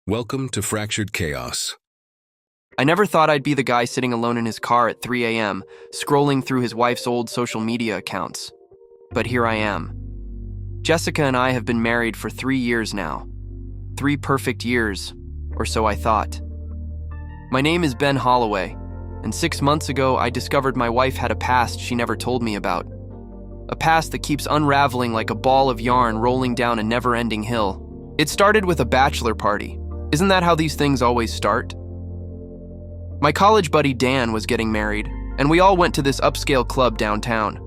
Welcome to Fractured Chaos. I never thought I'd be the guy sitting alone in his car at 3 a.m., scrolling through his wife's old social media accounts. But here I am. Jessica and I have been married for 3 years now. 3 perfect years, or so I thought. My name is Ben Holloway, and 6 months ago I discovered my wife had a past she never told me about. A past that keeps unraveling like a ball of yarn rolling down a never-ending hill. It started with a bachelor party. Isn't that how these things always start? My college buddy Dan was getting married, and we all went to this upscale club downtown.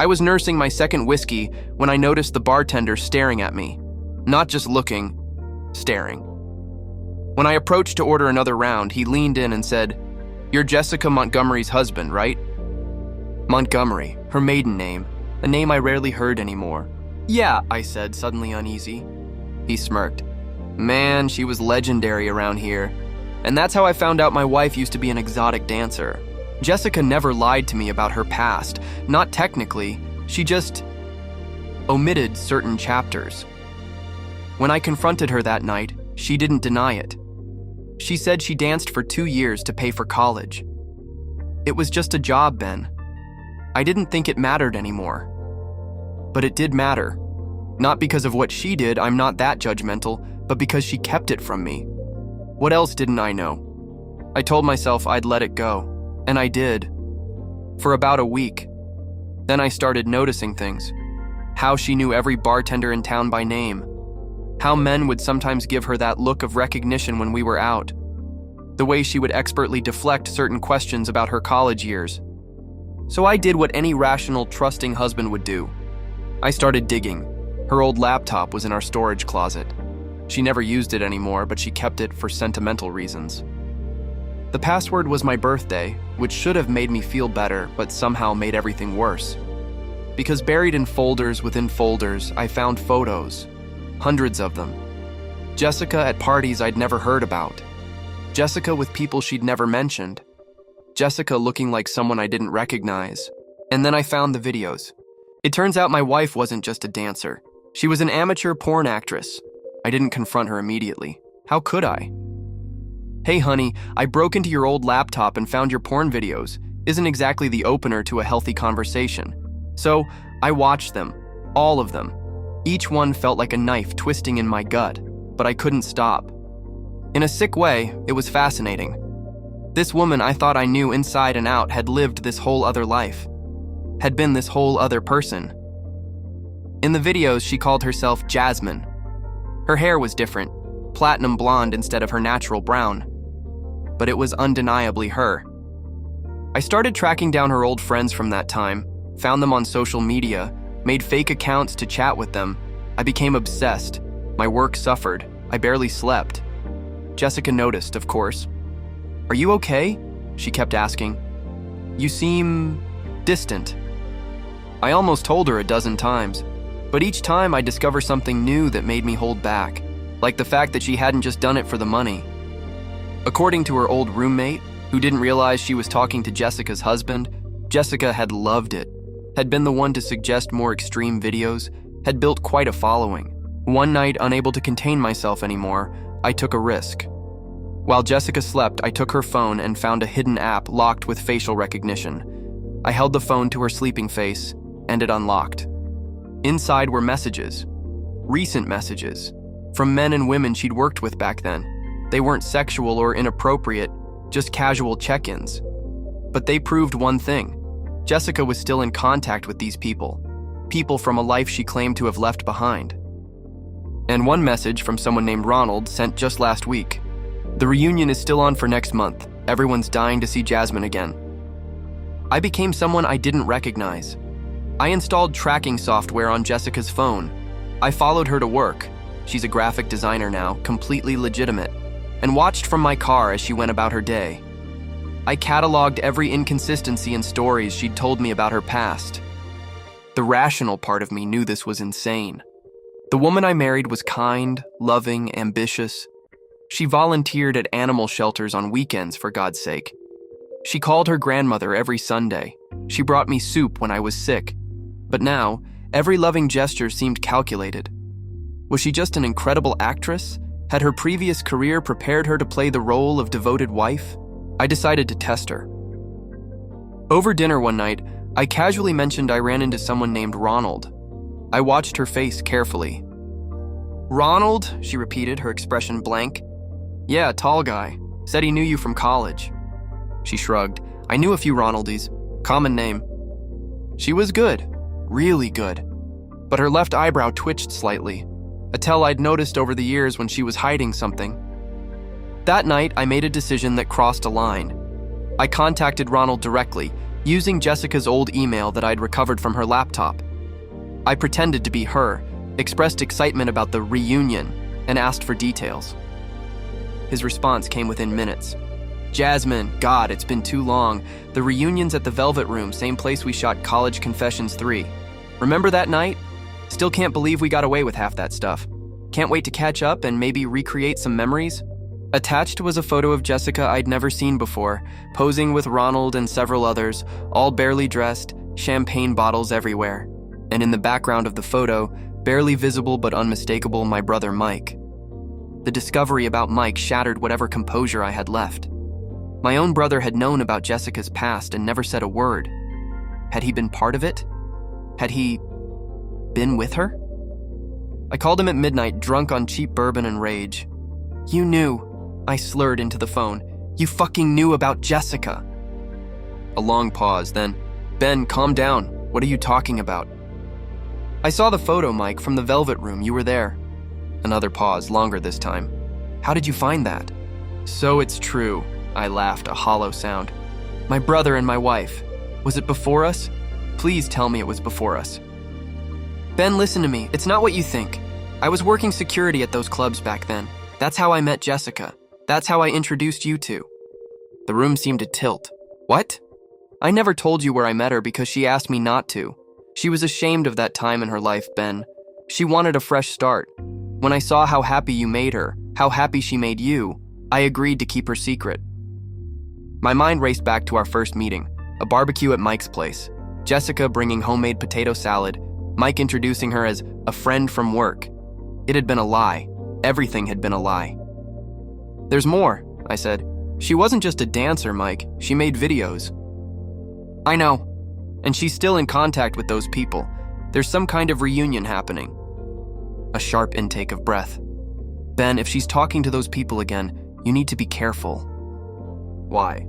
I was nursing my second whiskey when I noticed the bartender staring at me. Not just looking, staring. When I approached to order another round, he leaned in and said, "You're Jessica Montgomery's husband, right?" Montgomery, her maiden name, a name I rarely heard anymore. "Yeah," I said, suddenly uneasy. He smirked. Man, she was legendary around here. And that's how I found out my wife used to be an exotic dancer. Jessica never lied to me about her past. Not technically, she just omitted certain chapters. When I confronted her that night, she didn't deny it. She said she danced for 2 years to pay for college. It was just a job, Ben. I didn't think it mattered anymore. But it did matter. Not because of what she did, I'm not that judgmental, but because she kept it from me. What else didn't I know? I told myself I'd let it go, and I did. For about a week. Then I started noticing things. How she knew every bartender in town by name. How men would sometimes give her that look of recognition when we were out. The way she would expertly deflect certain questions about her college years. So I did what any rational, trusting husband would do. I started digging. Her old laptop was in our storage closet. She never used it anymore, but she kept it for sentimental reasons. The password was my birthday, which should have made me feel better, but somehow made everything worse. Because buried in folders within folders, I found photos. Hundreds of them. Jessica at parties I'd never heard about. Jessica with people she'd never mentioned. Jessica looking like someone I didn't recognize. And then I found the videos. It turns out my wife wasn't just a dancer. She was an amateur porn actress. I didn't confront her immediately. How could I? "Hey honey, I broke into your old laptop and found your porn videos," isn't exactly the opener to a healthy conversation. So I watched them, all of them. Each one felt like a knife twisting in my gut, but I couldn't stop. In a sick way, it was fascinating. This woman I thought I knew inside and out had lived this whole other life, had been this whole other person. In the videos, she called herself Jasmine. Her hair was different, platinum blonde instead of her natural brown. But it was undeniably her. I started tracking down her old friends from that time, found them on social media, made fake accounts to chat with them. I became obsessed. My work suffered. I barely slept. Jessica noticed, of course. "Are you okay?" she kept asking. "You seem distant." I almost told her a dozen times. But each time I discover something new that made me hold back, like the fact that she hadn't just done it for the money. According to her old roommate, who didn't realize she was talking to Jessica's husband, Jessica had loved it, had been the one to suggest more extreme videos, had built quite a following. One night, unable to contain myself anymore, I took a risk. While Jessica slept, I took her phone and found a hidden app locked with facial recognition. I held the phone to her sleeping face, and it unlocked. Inside were messages, recent messages, from men and women she'd worked with back then. They weren't sexual or inappropriate, just casual check-ins. But they proved one thing. Jessica was still in contact with these people from a life she claimed to have left behind. And one message from someone named Ronald sent just last week. "The reunion is still on for next month. Everyone's dying to see Jasmine again." I became someone I didn't recognize. I installed tracking software on Jessica's phone. I followed her to work. She's a graphic designer now, completely legitimate, and watched from my car as she went about her day. I cataloged every inconsistency in stories she'd told me about her past. The rational part of me knew this was insane. The woman I married was kind, loving, ambitious. She volunteered at animal shelters on weekends, for God's sake. She called her grandmother every Sunday. She brought me soup when I was sick. But now, every loving gesture seemed calculated. Was she just an incredible actress? Had her previous career prepared her to play the role of devoted wife? I decided to test her. Over dinner one night, I casually mentioned I ran into someone named Ronald. I watched her face carefully. "Ronald?" she repeated, her expression blank. "Yeah, tall guy. Said he knew you from college." She shrugged. "I knew a few Ronaldies. Common name." She was good. Really good. But her left eyebrow twitched slightly, a tell I'd noticed over the years when she was hiding something. That night, I made a decision that crossed a line. I contacted Ronald directly, using Jessica's old email that I'd recovered from her laptop. I pretended to be her, expressed excitement about the reunion, and asked for details. His response came within minutes. "Jasmine, God, it's been too long. The reunion's at the Velvet Room, same place we shot College Confessions 3. Remember that night? Still can't believe we got away with half that stuff. Can't wait to catch up and maybe recreate some memories." Attached was a photo of Jessica I'd never seen before, posing with Ronald and several others, all barely dressed, champagne bottles everywhere. And in the background of the photo, barely visible but unmistakable, my brother Mike. The discovery about Mike shattered whatever composure I had left. My own brother had known about Jessica's past and never said a word. Had he been part of it? Had he been with her? I called him at midnight, drunk on cheap bourbon and rage. "You knew," I slurred into the phone. "You fucking knew about Jessica." A long pause, then, "Ben, calm down. What are you talking about?" "I saw the photo, Mike, from the Velvet Room. You were there." Another pause, longer this time. "How did you find that?" "So it's true," I laughed, a hollow sound. "My brother and my wife. Was it before us? Please tell me it was before us." "Ben, listen to me. It's not what you think. I was working security at those clubs back then. That's how I met Jessica. That's how I introduced you two." The room seemed to tilt. "What?" "I never told you where I met her because she asked me not to. She was ashamed of that time in her life, Ben. She wanted a fresh start. When I saw how happy you made her, how happy she made you, I agreed to keep her secret." My mind raced back to our first meeting, a barbecue at Mike's place. Jessica bringing homemade potato salad, Mike introducing her as a friend from work. It had been a lie. Everything had been a lie. "There's more," I said. "She wasn't just a dancer, Mike. She made videos." "I know. And she's still in contact with those people. There's some kind of reunion happening." A sharp intake of breath. "Ben, if she's talking to those people again, you need to be careful." "Why?"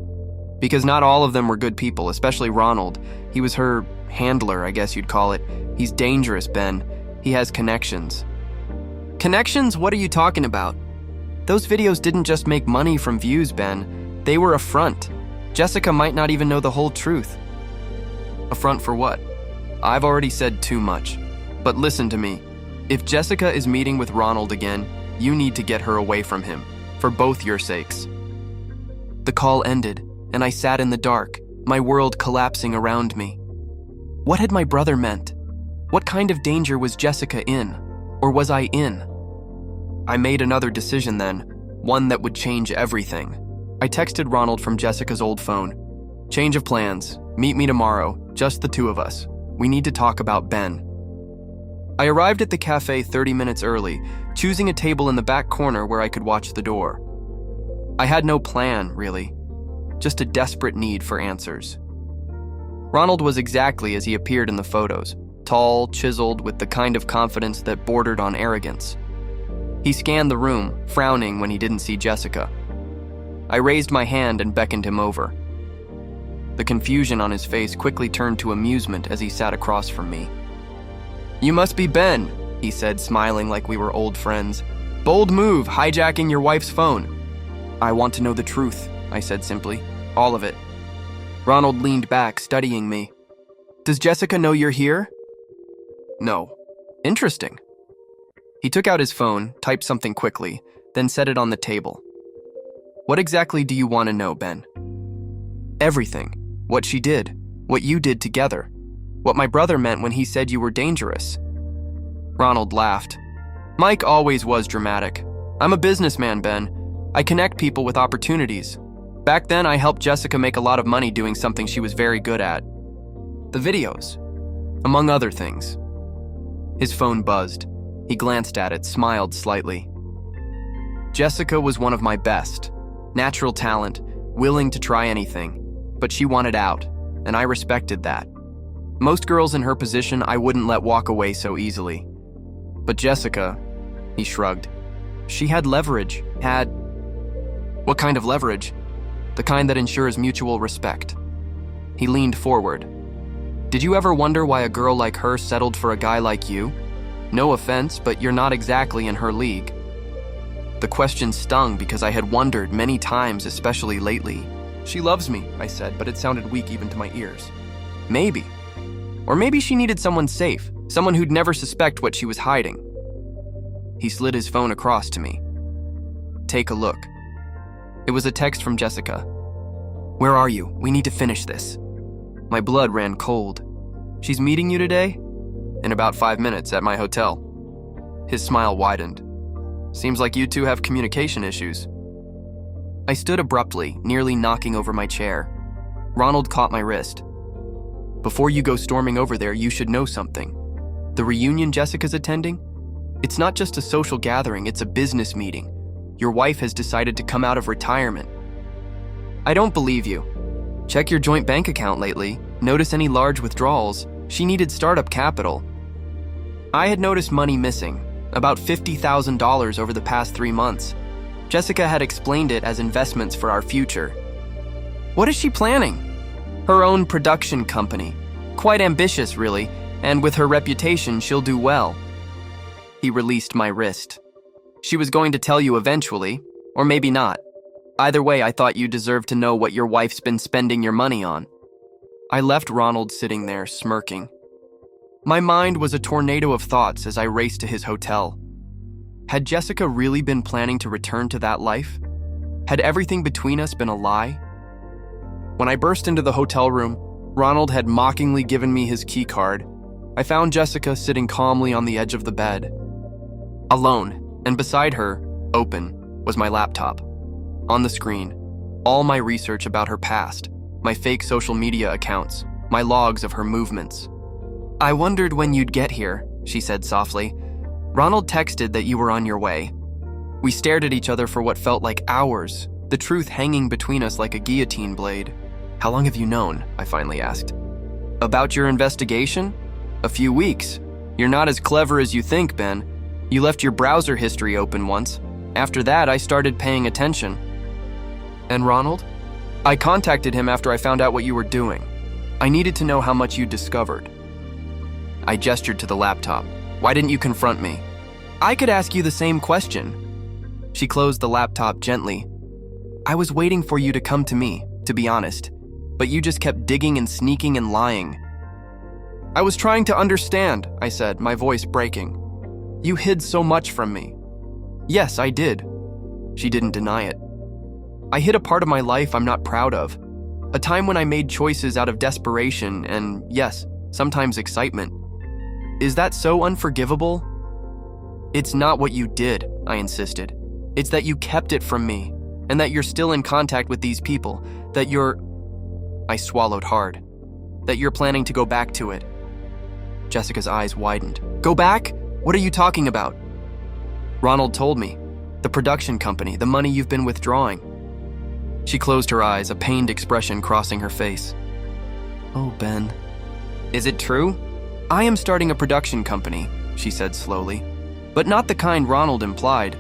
"Because not all of them were good people, especially Ronald. He was her handler, I guess you'd call it. He's dangerous, Ben. He has connections." "Connections? What are you talking about? Those videos didn't just make money from views, Ben. They were a front. Jessica might not even know the whole truth." "A front for what?" "I've already said too much. But listen to me. If Jessica is meeting with Ronald again, you need to get her away from him, for both your sakes." The call ended, and I sat in the dark, my world collapsing around me. What had my brother meant? What kind of danger was Jessica in? Or was I in? I made another decision then, one that would change everything. I texted Ronald from Jessica's old phone. "Change of plans. Meet me tomorrow, just the two of us. We need to talk about Ben." I arrived at the cafe 30 minutes early, choosing a table in the back corner where I could watch the door. I had no plan, really, just a desperate need for answers. Ronald was exactly as he appeared in the photos, tall, chiseled, with the kind of confidence that bordered on arrogance. He scanned the room, frowning when he didn't see Jessica. I raised my hand and beckoned him over. The confusion on his face quickly turned to amusement as he sat across from me. "You must be Ben," he said, smiling like we were old friends. "Bold move, hijacking your wife's phone." "I want to know the truth," I said simply. "All of it." Ronald leaned back, studying me. "Does Jessica know you're here?" "No." "Interesting." He took out his phone, typed something quickly, then set it on the table. "What exactly do you want to know, Ben?" "Everything. What she did. What you did together. What my brother meant when he said you were dangerous." Ronald laughed. "Mike always was dramatic. I'm a businessman, Ben. I connect people with opportunities. Back then, I helped Jessica make a lot of money doing something she was very good at. The videos, among other things." His phone buzzed. He glanced at it, smiled slightly. Jessica was one of my best. Natural talent, willing to try anything. But she wanted out, and I respected that. Most girls in her position I wouldn't let walk away so easily. But Jessica, he shrugged. She had leverage, What kind of leverage? The kind that ensures mutual respect. He leaned forward. Did you ever wonder why a girl like her settled for a guy like you? No offense, but you're not exactly in her league. The question stung because I had wondered many times, especially lately. She loves me, I said, but it sounded weak even to my ears. Maybe. Or maybe she needed someone safe, someone who'd never suspect what she was hiding. He slid his phone across to me. Take a look. It was a text from Jessica. Where are you? We need to finish this. My blood ran cold. She's meeting you today? In about 5 minutes at my hotel. His smile widened. Seems like you two have communication issues. I stood abruptly, nearly knocking over my chair. Ronald caught my wrist. Before you go storming over there, you should know something. The reunion Jessica's attending? It's not just a social gathering, it's a business meeting. Your wife has decided to come out of retirement. I don't believe you. Check your joint bank account lately. Notice any large withdrawals. She needed startup capital. I had noticed money missing, about $50,000 over the past 3 months. Jessica had explained it as investments for our future. What is she planning? Her own production company. Quite ambitious, really, and with her reputation, she'll do well. He released my wrist. She was going to tell you eventually, or maybe not. Either way, I thought you deserved to know what your wife's been spending your money on. I left Ronald sitting there, smirking. My mind was a tornado of thoughts as I raced to his hotel. Had Jessica really been planning to return to that life? Had everything between us been a lie? When I burst into the hotel room, Ronald had mockingly given me his key card. I found Jessica sitting calmly on the edge of the bed. Alone, and beside her, open, was my laptop. On the screen, all my research about her past, my fake social media accounts, my logs of her movements. I wondered when you'd get here, she said softly. Ronald texted that you were on your way. We stared at each other for what felt like hours, the truth hanging between us like a guillotine blade. How long have you known? I finally asked. About your investigation? A few weeks. You're not as clever as you think, Ben. You left your browser history open once. After that, I started paying attention. And Ronald? I contacted him after I found out what you were doing. I needed to know how much you'd discovered. I gestured to the laptop. Why didn't you confront me? I could ask you the same question. She closed the laptop gently. I was waiting for you to come to me, to be honest, but you just kept digging and sneaking and lying. I was trying to understand, I said, my voice breaking. You hid so much from me. Yes, I did. She didn't deny it. I hid a part of my life I'm not proud of. A time when I made choices out of desperation and, yes, sometimes excitement. Is that so unforgivable? It's not what you did, I insisted. It's that you kept it from me, and that you're still in contact with these people, that you're... I swallowed hard. That you're planning to go back to it. Jessica's eyes widened. Go back? What are you talking about? Ronald told me. The production company, the money you've been withdrawing. She closed her eyes, a pained expression crossing her face. Oh, Ben. Is it true? I am starting a production company, she said slowly, but not the kind Ronald implied.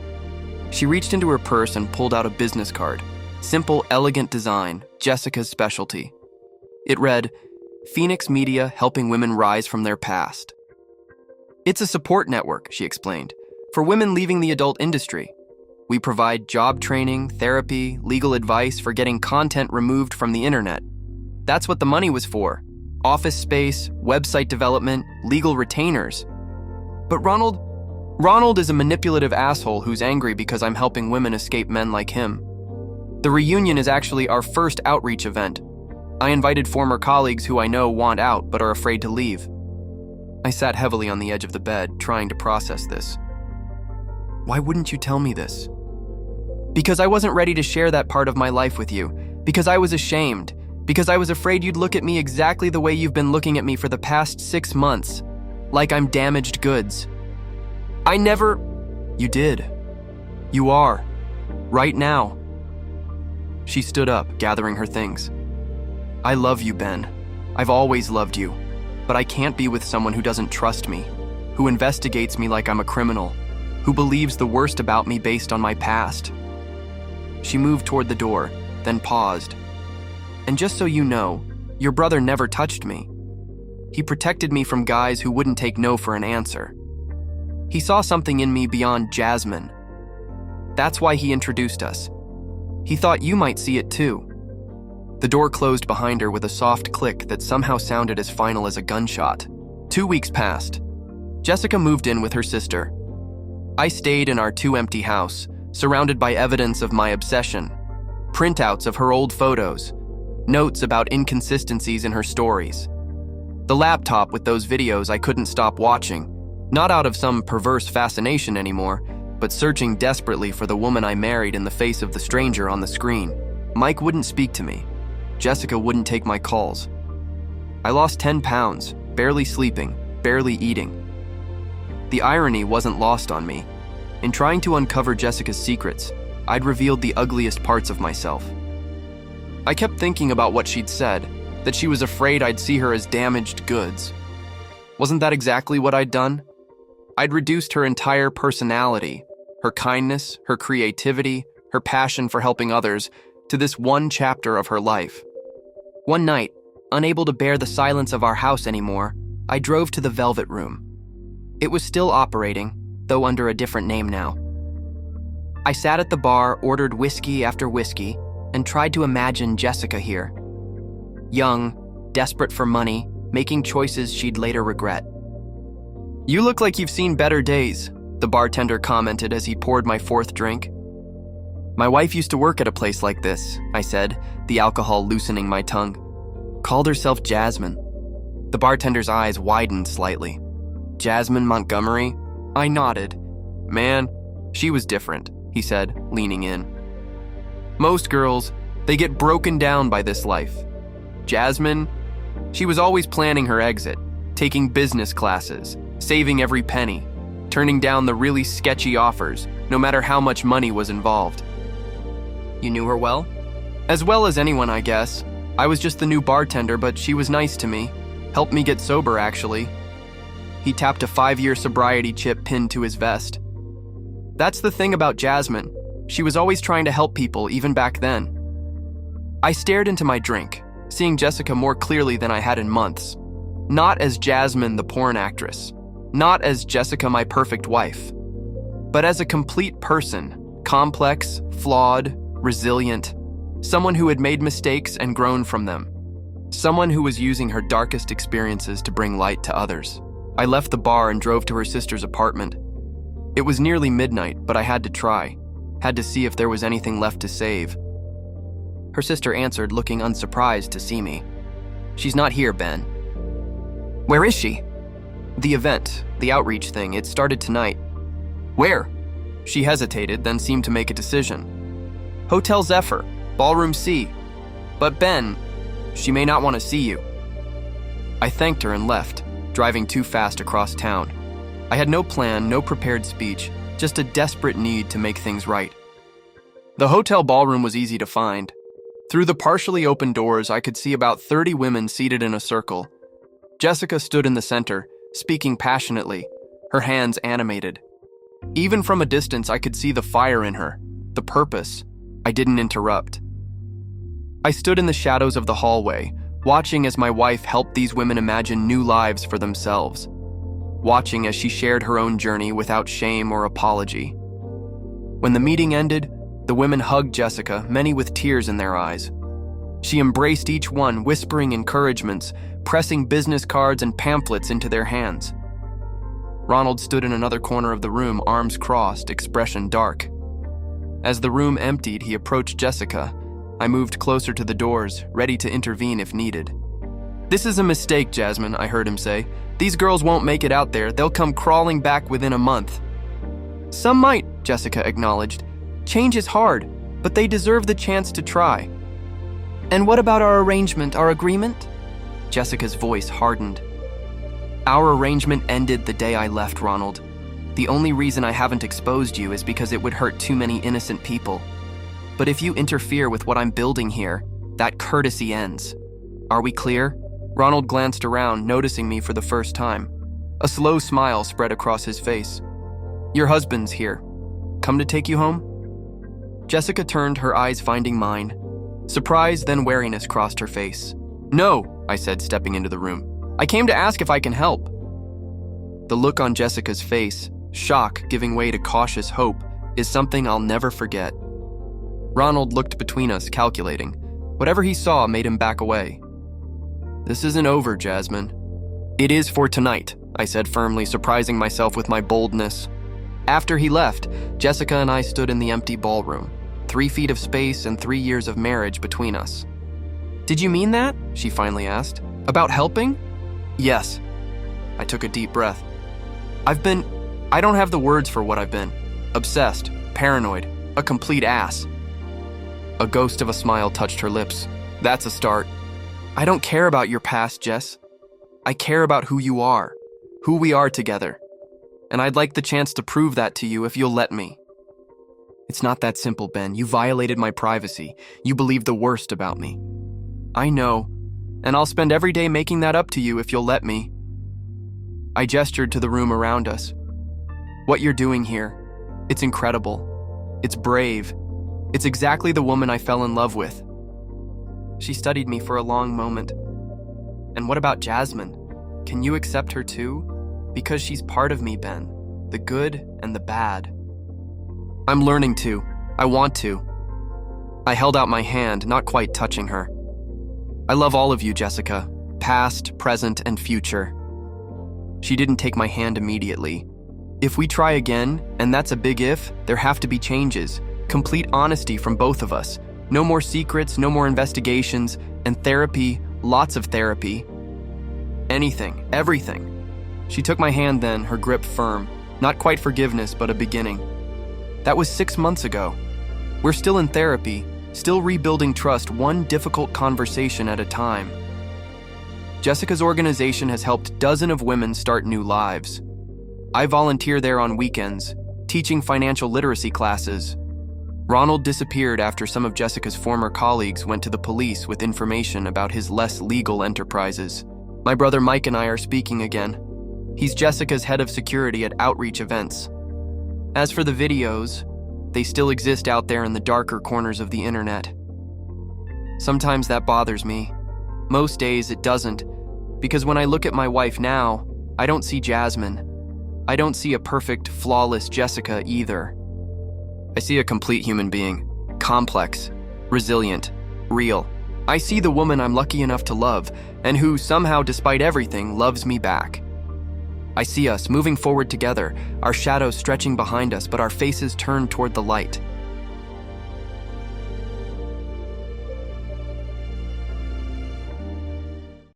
She reached into her purse and pulled out a business card. Simple, elegant design, Jessica's specialty. It read, Phoenix Media helping women rise from their past. It's a support network, she explained, for women leaving the adult industry. We provide job training, therapy, legal advice for getting content removed from the internet. That's what the money was for. Office space, website development, legal retainers. But Ronald is a manipulative asshole who's angry because I'm helping women escape men like him. The reunion is actually our first outreach event. I invited former colleagues who I know want out but are afraid to leave. I sat heavily on the edge of the bed, trying to process this. Why wouldn't you tell me this? Because I wasn't ready to share that part of my life with you. Because I was ashamed. Because I was afraid you'd look at me exactly the way you've been looking at me for the past 6 months. Like I'm damaged goods. I never... You did. You are. Right now." She stood up, gathering her things. "I love you, Ben. I've always loved you. But I can't be with someone who doesn't trust me, who investigates me like I'm a criminal, who believes the worst about me based on my past." She moved toward the door, then paused. "And just so you know, your brother never touched me. He protected me from guys who wouldn't take no for an answer. He saw something in me beyond Jasmine. That's why he introduced us. He thought you might see it too." The door closed behind her with a soft click that somehow sounded as final as a gunshot. 2 weeks passed. Jessica moved in with her sister. I stayed in our too-empty house, surrounded by evidence of my obsession, printouts of her old photos, notes about inconsistencies in her stories. The laptop with those videos I couldn't stop watching, not out of some perverse fascination anymore, but searching desperately for the woman I married in the face of the stranger on the screen. Mike wouldn't speak to me. Jessica wouldn't take my calls. I lost 10 pounds, barely sleeping, barely eating. The irony wasn't lost on me. In trying to uncover Jessica's secrets, I'd revealed the ugliest parts of myself. I kept thinking about what she'd said, that she was afraid I'd see her as damaged goods. Wasn't that exactly what I'd done? I'd reduced her entire personality, her kindness, her creativity, her passion for helping others, to this one chapter of her life. One night, unable to bear the silence of our house anymore, I drove to the Velvet Room. It was still operating, though under a different name now. I sat at the bar, ordered whiskey after whiskey, and tried to imagine Jessica here. Young, desperate for money, making choices she'd later regret. "You look like you've seen better days," the bartender commented as he poured my fourth drink. "My wife used to work at a place like this," I said, the alcohol loosening my tongue. "Called herself Jasmine." The bartender's eyes widened slightly. "Jasmine Montgomery?" I nodded. "Man, she was different," he said, leaning in. "Most girls, they get broken down by this life. Jasmine, she was always planning her exit, taking business classes, saving every penny, turning down the really sketchy offers, no matter how much money was involved." "You knew her well?" "As well as anyone, I guess. I was just the new bartender, but she was nice to me. Helped me get sober, actually." He tapped a 5-year sobriety chip pinned to his vest. "That's the thing about Jasmine. She was always trying to help people, even back then." I stared into my drink, seeing Jessica more clearly than I had in months. Not as Jasmine, the porn actress. Not as Jessica, my perfect wife. But as a complete person, complex, flawed, resilient. Someone who had made mistakes and grown from them. Someone who was using her darkest experiences to bring light to others. I left the bar and drove to her sister's apartment. It was nearly midnight, but I had to try. Had to see if there was anything left to save. Her sister answered, looking unsurprised to see me. "She's not here, Ben." "Where is she?" "The event, the outreach thing, it started tonight." "Where?" She hesitated, then seemed to make a decision. "Hotel Zephyr, Ballroom C. But Ben, she may not want to see you." I thanked her and left, driving too fast across town. I had no plan, no prepared speech, just a desperate need to make things right. The hotel ballroom was easy to find. Through the partially open doors, I could see about 30 women seated in a circle. Jessica stood in the center, speaking passionately, her hands animated. Even from a distance, I could see the fire in her, the purpose. I didn't interrupt. I stood in the shadows of the hallway, watching as my wife helped these women imagine new lives for themselves. Watching as she shared her own journey without shame or apology. When the meeting ended, the women hugged Jessica, many with tears in their eyes. She embraced each one, whispering encouragements, pressing business cards and pamphlets into their hands. Ronald stood in another corner of the room, arms crossed, expression dark. As the room emptied, he approached Jessica. I moved closer to the doors, ready to intervene if needed. "This is a mistake, Jasmine," I heard him say. "These girls won't make it out there. They'll come crawling back within a month." "Some might," Jessica acknowledged. "Change is hard, but they deserve the chance to try." "And what about our arrangement, our agreement?" Jessica's voice hardened. "Our arrangement ended the day I left, Ronald. The only reason I haven't exposed you is because it would hurt too many innocent people. But if you interfere with what I'm building here, that courtesy ends. Are we clear? Ronald glanced around, noticing me for the first time. A slow smile spread across his face. Your husband's here. Come to take you home? Jessica turned, her eyes finding mine. Surprise, then wariness crossed her face. No, I said, stepping into the room. I came to ask if I can help. The look on Jessica's face, shock giving way to cautious hope, is something I'll never forget. Ronald looked between us, calculating. Whatever he saw made him back away. This isn't over, Jasmine. It is for tonight, I said firmly, surprising myself with my boldness. After he left, Jessica and I stood in the empty ballroom, 3 feet of space and 3 years of marriage between us. Did you mean that? She finally asked. About helping? Yes. I took a deep breath. I don't have the words for what I've been. Obsessed, paranoid, a complete ass. A ghost of a smile touched her lips. That's a start. I don't care about your past, Jess. I care about who you are, who we are together. And I'd like the chance to prove that to you if you'll let me. It's not that simple, Ben. You violated my privacy. You believe the worst about me. I know, and I'll spend every day making that up to you if you'll let me. I gestured to the room around us. What you're doing here, it's incredible. It's brave. It's exactly the woman I fell in love with. She studied me for a long moment. And what about Jasmine? Can you accept her too? Because she's part of me, Ben. The good and the bad. I'm learning to. I want to. I held out my hand, not quite touching her. I love all of you, Jessica. Past, present, and future. She didn't take my hand immediately. If we try again, and that's a big if, there have to be changes. Complete honesty from both of us. No more secrets, no more investigations, and therapy, lots of therapy. Anything, everything. She took my hand then, her grip firm. Not quite forgiveness, but a beginning. That was 6 months ago. We're still in therapy, still rebuilding trust, one difficult conversation at a time. Jessica's organization has helped dozens of women start new lives. I volunteer there on weekends, teaching financial literacy classes. Ronald disappeared after some of Jessica's former colleagues went to the police with information about his less legal enterprises. My brother Mike and I are speaking again. He's Jessica's head of security at outreach events. As for the videos, they still exist out there in the darker corners of the internet. Sometimes that bothers me. Most days it doesn't, because when I look at my wife now, I don't see Jasmine. I don't see a perfect, flawless Jessica either. I see a complete human being, complex, resilient, real. I see the woman I'm lucky enough to love, and who somehow, despite everything, loves me back. I see us moving forward together, our shadows stretching behind us, but our faces turned toward the light.